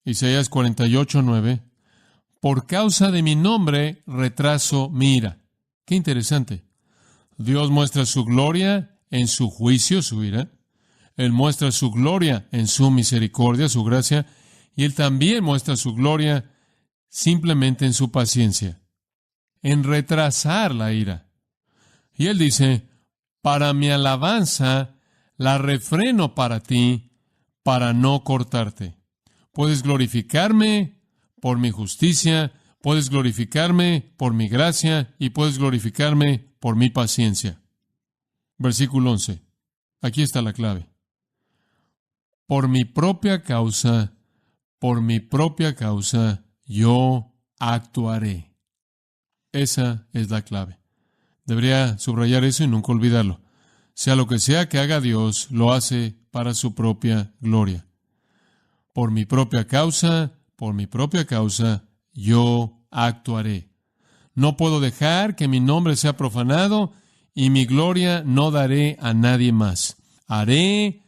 Isaías 48:9. Por causa de mi nombre retraso mi ira. Qué interesante. Dios muestra su gloria en su juicio, su ira. Él muestra su gloria en su misericordia, su gracia. Y Él también muestra su gloria simplemente en su paciencia, en retrasar la ira. Y Él dice, para mi alabanza la refreno para ti, para no cortarte. Puedes glorificarme por mi justicia, puedes glorificarme por mi gracia y puedes glorificarme por mi paciencia. Versículo 11. Aquí está la clave. Por mi propia causa, yo actuaré. Esa es la clave. Debería subrayar eso y nunca olvidarlo. Sea lo que sea que haga Dios, lo hace para su propia gloria. Por mi propia causa, yo actuaré. No puedo dejar que mi nombre sea profanado y mi gloria no daré a nadie más. Haré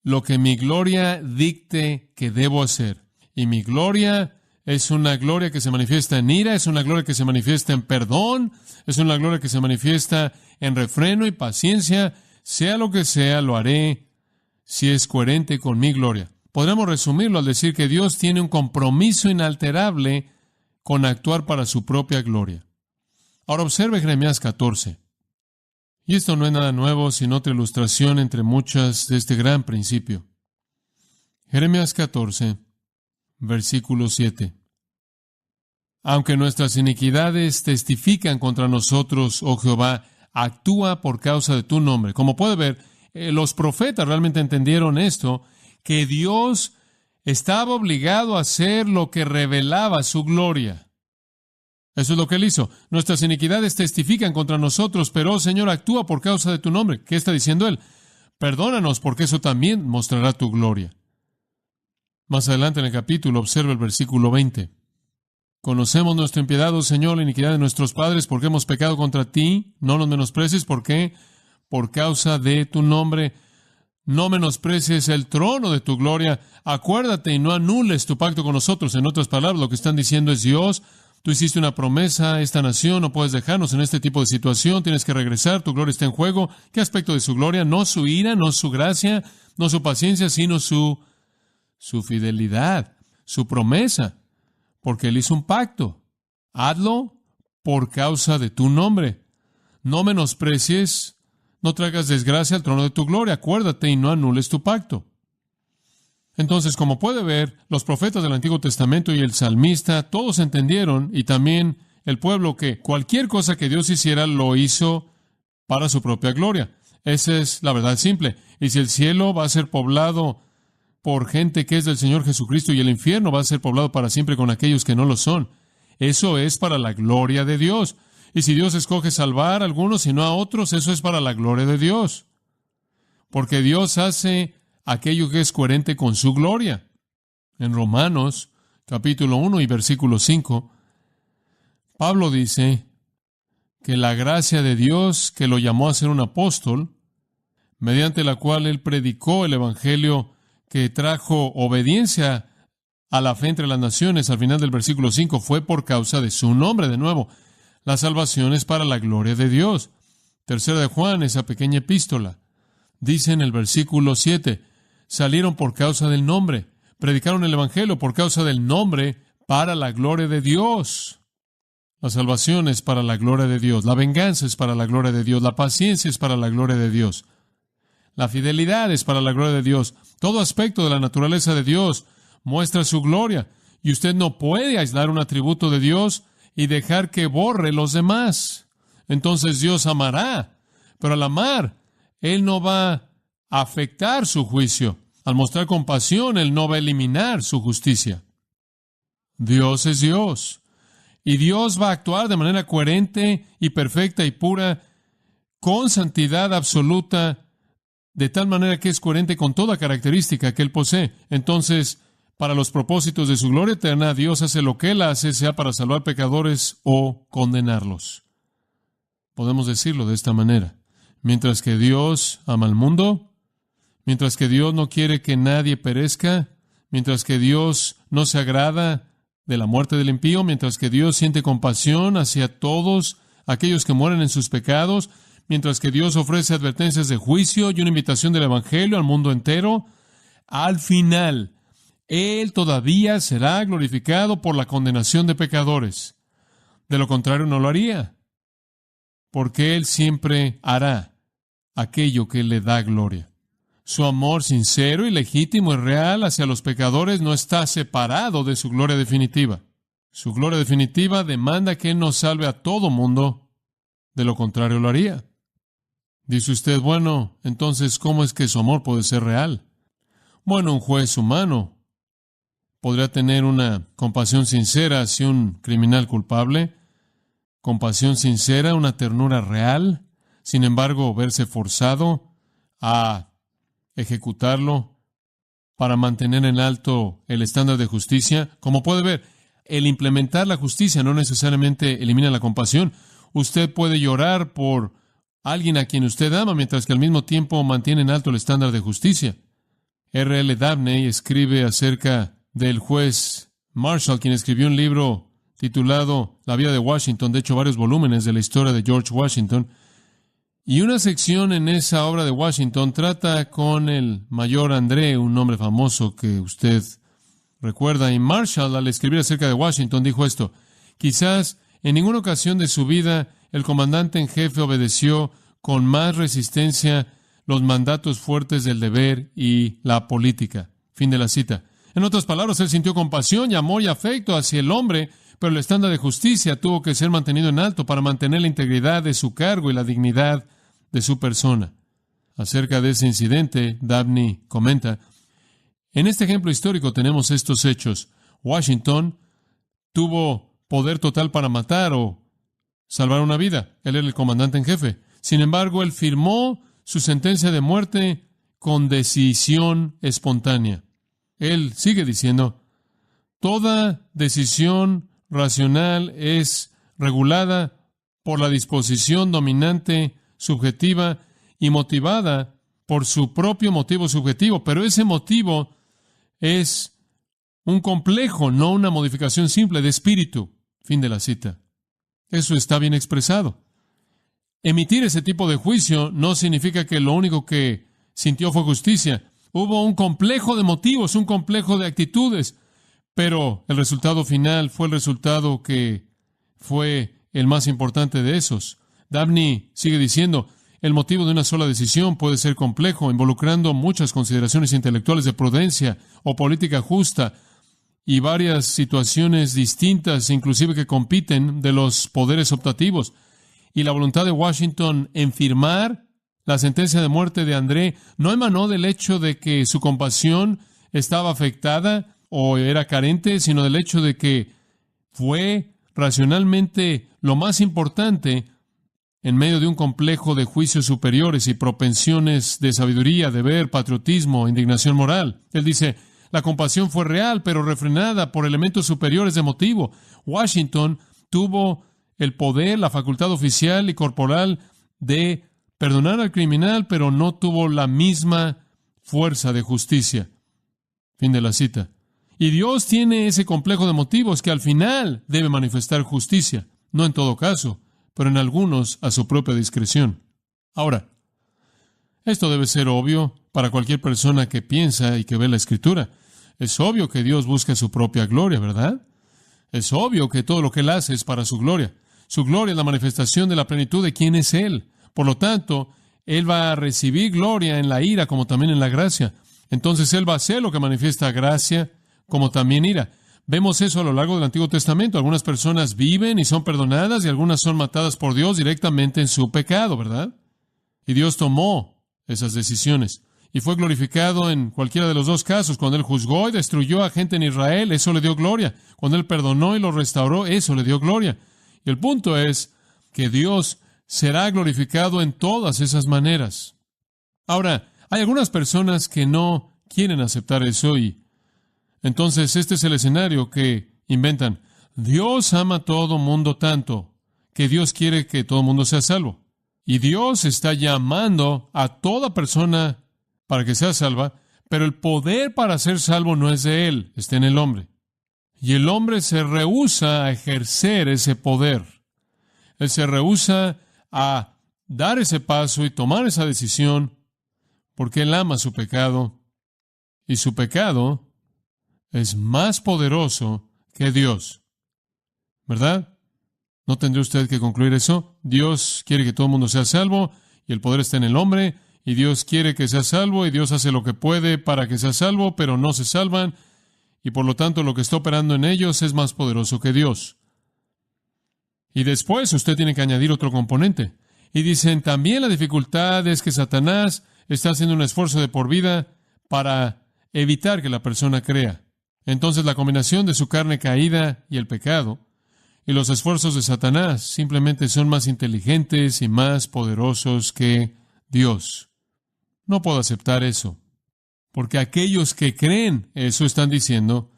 lo que mi gloria dicte que debo hacer. Y mi gloria es una gloria que se manifiesta en ira, es una gloria que se manifiesta en perdón, es una gloria que se manifiesta en refreno y paciencia. Sea lo que sea, lo haré si es coherente con mi gloria. Podremos resumirlo al decir que Dios tiene un compromiso inalterable con actuar para su propia gloria. Ahora observe Jeremías 14. Y esto no es nada nuevo, sino otra ilustración entre muchas de este gran principio. Jeremías 14, versículo 7. Aunque nuestras iniquidades testifican contra nosotros, oh Jehová, actúa por causa de tu nombre. Como puede ver, los profetas realmente entendieron esto, que Dios estaba obligado a hacer lo que revelaba su gloria. Eso es lo que Él hizo. Nuestras iniquidades testifican contra nosotros, pero, oh Señor, actúa por causa de tu nombre. ¿Qué está diciendo Él? Perdónanos, porque eso también mostrará tu gloria. Más adelante en el capítulo, observa el versículo 20. Conocemos nuestra impiedad, oh Señor, la iniquidad de nuestros padres, porque hemos pecado contra ti. No nos menosprecies, ¿por qué? Por causa de tu nombre. No menosprecies el trono de tu gloria. Acuérdate y no anules tu pacto con nosotros. En otras palabras, lo que están diciendo es, Dios, tú hiciste una promesa a esta nación, no puedes dejarnos en este tipo de situación, tienes que regresar, tu gloria está en juego. ¿Qué aspecto de su gloria? No su ira, no su gracia, no su paciencia, sino su fidelidad, su promesa, porque Él hizo un pacto. Hazlo por causa de tu nombre. No menosprecies, no traigas desgracia al trono de tu gloria. Acuérdate y no anules tu pacto. Entonces, como puede ver, los profetas del Antiguo Testamento y el salmista, todos entendieron, y también el pueblo, que cualquier cosa que Dios hiciera lo hizo para su propia gloria. Esa es la verdad simple. Y si el cielo va a ser poblado por gente que es del Señor Jesucristo y el infierno va a ser poblado para siempre con aquellos que no lo son, eso es para la gloria de Dios. Y si Dios escoge salvar a algunos y no a otros, eso es para la gloria de Dios. Porque Dios hace aquello que es coherente con su gloria. En Romanos, capítulo 1 y versículo 5, Pablo dice que la gracia de Dios que lo llamó a ser un apóstol, mediante la cual él predicó el evangelio que trajo obediencia a la fe entre las naciones, al final del versículo 5, fue por causa de su nombre. De nuevo, la salvación es para la gloria de Dios. Tercera de Juan, esa pequeña epístola, dice en el versículo 7, salieron por causa del nombre, predicaron el evangelio por causa del nombre, para la gloria de Dios. La salvación es para la gloria de Dios, la venganza es para la gloria de Dios, la paciencia es para la gloria de Dios, la fidelidad es para la gloria de Dios. Todo aspecto de la naturaleza de Dios muestra su gloria, y usted no puede aislar un atributo de Dios y dejar que borre los demás. Entonces Dios amará, pero al amar, Él no va a afectar su juicio. Al mostrar compasión, Él no va a eliminar su justicia. Dios es Dios, y Dios va a actuar de manera coherente y perfecta y pura, con santidad absoluta, de tal manera que es coherente con toda característica que Él posee. Entonces, para los propósitos de su gloria eterna, Dios hace lo que Él hace, sea para salvar pecadores o condenarlos. Podemos decirlo de esta manera. Mientras que Dios ama al mundo, mientras que Dios no quiere que nadie perezca, mientras que Dios no se agrada de la muerte del impío, mientras que Dios siente compasión hacia todos aquellos que mueren en sus pecados, mientras que Dios ofrece advertencias de juicio y una invitación del Evangelio al mundo entero, al final, Él todavía será glorificado por la condenación de pecadores. De lo contrario, no lo haría, porque Él siempre hará aquello que le da gloria. Su amor sincero y legítimo y real hacia los pecadores no está separado de su gloria definitiva. Su gloria definitiva demanda que Él nos salve a todo mundo. De lo contrario, lo haría. Dice usted, bueno, entonces, ¿cómo es que su amor puede ser real? Bueno, un juez humano podría tener una compasión sincera hacia un criminal culpable, compasión sincera, una ternura real, sin embargo, verse forzado a ejecutarlo para mantener en alto el estándar de justicia. Como puede ver, el implementar la justicia no necesariamente elimina la compasión. Usted puede llorar por alguien a quien usted ama, mientras que al mismo tiempo mantiene en alto el estándar de justicia. R.L. Dabney escribe acerca del juez Marshall, quien escribió un libro titulado La vida de Washington, de hecho varios volúmenes de la historia de George Washington, y una sección en esa obra de Washington trata con el mayor André, un hombre famoso que usted recuerda, y Marshall, al escribir acerca de Washington, dijo esto: quizás en ninguna ocasión de su vida el comandante en jefe obedeció con más resistencia los mandatos fuertes del deber y la política. Fin de la cita. En otras palabras, él sintió compasión y amor y afecto hacia el hombre, pero el estándar de justicia tuvo que ser mantenido en alto para mantener la integridad de su cargo y la dignidad de su persona. Acerca de ese incidente, Dabney comenta: en este ejemplo histórico tenemos estos hechos. Washington tuvo poder total para matar o salvar una vida. Él era el comandante en jefe. Sin embargo, él firmó su sentencia de muerte con decisión espontánea. Él sigue diciendo: toda decisión racional es regulada por la disposición dominante, subjetiva y motivada por su propio motivo subjetivo, pero ese motivo es un complejo, no una modificación simple de espíritu. Fin de la cita. Eso está bien expresado. Emitir ese tipo de juicio no significa que lo único que sintió fue justicia. Hubo un complejo de motivos, un complejo de actitudes, pero el resultado final fue el resultado que fue el más importante de esos. Dabney sigue diciendo: el motivo de una sola decisión puede ser complejo, involucrando muchas consideraciones intelectuales de prudencia o política justa y varias situaciones distintas, inclusive que compiten, de los poderes optativos. Y la voluntad de Washington en firmar la sentencia de muerte de André no emanó del hecho de que su compasión estaba afectada o era carente, sino del hecho de que fue racionalmente lo más importante en medio de un complejo de juicios superiores y propensiones de sabiduría, deber, patriotismo, indignación moral. Él dice: la compasión fue real, pero refrenada por elementos superiores de motivo. Washington tuvo el poder, la facultad oficial y corporal de perdonar al criminal, pero no tuvo la misma fuerza de justicia. Fin de la cita. Y Dios tiene ese complejo de motivos que al final debe manifestar justicia, no en todo caso, pero en algunos a su propia discreción. Ahora, esto debe ser obvio para cualquier persona que piensa y que ve la Escritura. Es obvio que Dios busca su propia gloria, ¿verdad? Es obvio que todo lo que Él hace es para su gloria. Su gloria es la manifestación de la plenitud de quién es Él. Por lo tanto, Él va a recibir gloria en la ira como también en la gracia. Entonces Él va a hacer lo que manifiesta gracia como también ira. Vemos eso a lo largo del Antiguo Testamento. Algunas personas viven y son perdonadas y algunas son matadas por Dios directamente en su pecado, ¿verdad? Y Dios tomó esas decisiones y fue glorificado en cualquiera de los dos casos. Cuando Él juzgó y destruyó a gente en Israel, eso le dio gloria. Cuando Él perdonó y lo restauró, eso le dio gloria. Y el punto es que Dios será glorificado en todas esas maneras. Ahora, hay algunas personas que no quieren aceptar eso y entonces este es el escenario que inventan. Dios ama a todo mundo tanto que Dios quiere que todo mundo sea salvo. Y Dios está llamando a toda persona para que sea salva, Pero el poder para ser salvo no es de Él, está en el hombre. Y el hombre se rehúsa a ejercer ese poder. Él se rehúsa a dar ese paso y tomar esa decisión porque él ama su pecado. Y su pecado es más poderoso que Dios. ¿Verdad? ¿No tendría usted que concluir eso? Dios quiere que todo el mundo sea salvo y el poder está en el hombre. Y Dios quiere que sea salvo y Dios hace lo que puede para que sea salvo, pero no se salvan. Y por lo tanto lo que está operando en ellos es más poderoso que Dios. Y después usted tiene que añadir otro componente. Y dicen, también la dificultad es que Satanás está haciendo un esfuerzo de por vida para evitar que la persona crea. Entonces la combinación de su carne caída y el pecado y los esfuerzos de Satanás simplemente son más inteligentes y más poderosos que Dios. No puedo aceptar eso. Porque aquellos que creen eso están diciendo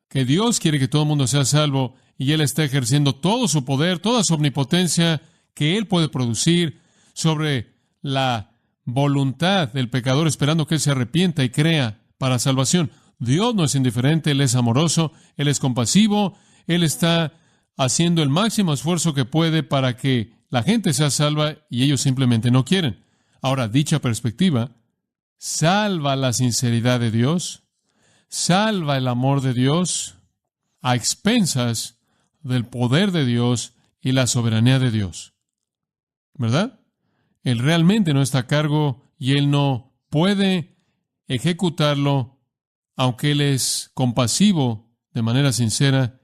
que Dios quiere que todo el mundo sea salvo y Él está ejerciendo todo su poder, toda su omnipotencia que Él puede producir sobre la voluntad del pecador, esperando que Él se arrepienta y crea para salvación. Dios no es indiferente, Él es amoroso, Él es compasivo, Él está haciendo el máximo esfuerzo que puede para que la gente sea salva y ellos simplemente no quieren. Ahora, dicha perspectiva salva la sinceridad de Dios, salva el amor de Dios a expensas del poder de Dios y la soberanía de Dios. ¿Verdad? Él realmente no está a cargo y Él no puede ejecutarlo, aunque Él es compasivo de manera sincera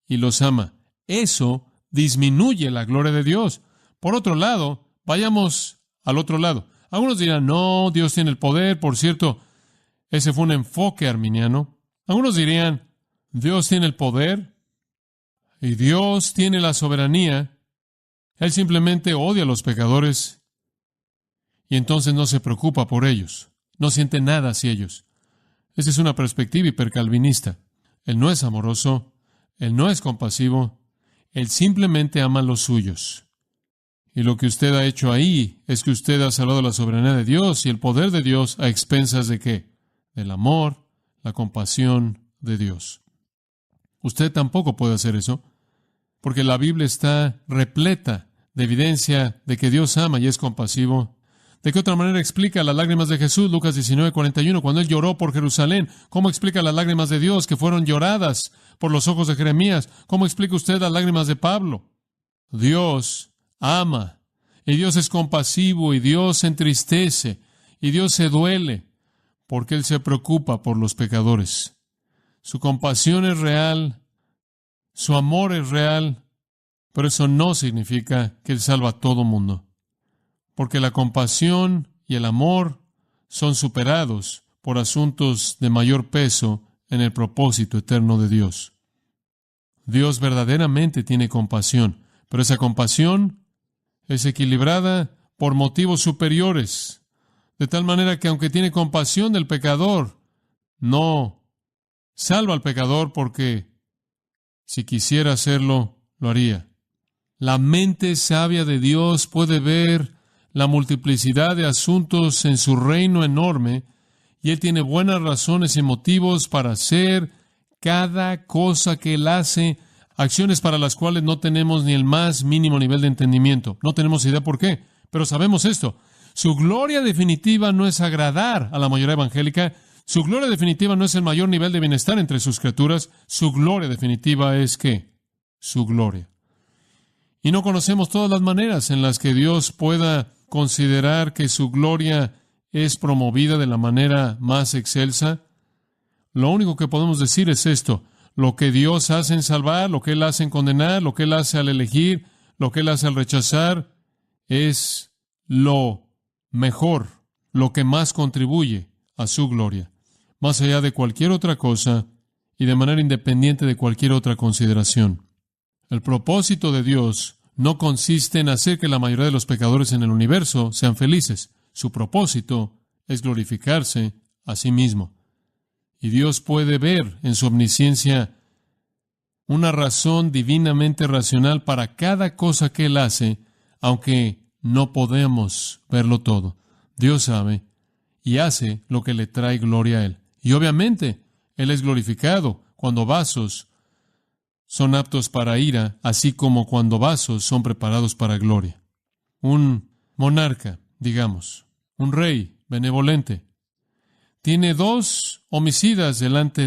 y los ama. Eso disminuye la gloria de Dios. Por otro lado, vayamos al otro lado. Algunos dirán, no, Dios tiene el poder. Por cierto, ese fue un enfoque arminiano. Algunos dirían, Dios tiene el poder y Dios tiene la soberanía. Él simplemente odia a los pecadores y entonces no se preocupa por ellos. No siente nada hacia ellos. Esa es una perspectiva hipercalvinista. Él no es amoroso, Él no es compasivo, Él simplemente ama a los suyos. Y lo que usted ha hecho ahí es que usted ha salvado la soberanía de Dios y el poder de Dios a expensas ¿de qué? Del amor, la compasión de Dios. Usted tampoco puede hacer eso, porque la Biblia está repleta de evidencia de que Dios ama y es compasivo. ¿De qué otra manera explica las lágrimas de Jesús? Lucas 19:41, cuando Él lloró por Jerusalén. ¿Cómo explica las lágrimas de Dios que fueron lloradas por los ojos de Jeremías? ¿Cómo explica usted las lágrimas de Pablo? Dios ama, y Dios es compasivo, y Dios se entristece, y Dios se duele, porque Él se preocupa por los pecadores. Su compasión es real, su amor es real, pero eso no significa que Él salva a todo mundo. Porque la compasión y el amor son superados por asuntos de mayor peso en el propósito eterno de Dios. Dios verdaderamente tiene compasión, pero esa compasión es equilibrada por motivos superiores, de tal manera que aunque tiene compasión del pecador, no salva al pecador porque si quisiera hacerlo, lo haría. La mente sabia de Dios puede ver la multiplicidad de asuntos en su reino enorme, y Él tiene buenas razones y motivos para hacer cada cosa que Él hace, acciones para las cuales no tenemos ni el más mínimo nivel de entendimiento. No tenemos idea por qué, pero sabemos esto. Su gloria definitiva no es agradar a la mayoría evangélica. Su gloria definitiva no es el mayor nivel de bienestar entre sus criaturas. Su gloria definitiva es ¿qué? Su gloria. Y no conocemos todas las maneras en las que Dios pueda considerar que su gloria es promovida de la manera más excelsa. Lo único que podemos decir es esto: lo que Dios hace en salvar, lo que Él hace en condenar, lo que Él hace al elegir, lo que Él hace al rechazar, es lo mejor, lo que más contribuye a su gloria, más allá de cualquier otra cosa y de manera independiente de cualquier otra consideración. El propósito de Dios no consiste en hacer que la mayoría de los pecadores en el universo sean felices. Su propósito es glorificarse a sí mismo. Y Dios puede ver en su omnisciencia una razón divinamente racional para cada cosa que Él hace, aunque no podemos verlo todo. Dios sabe, y hace lo que le trae gloria a Él. Y obviamente, Él es glorificado cuando vasos son aptos para ira, así como cuando vasos son preparados para gloria. Un monarca, digamos, un rey benevolente, tiene 2 homicidas delante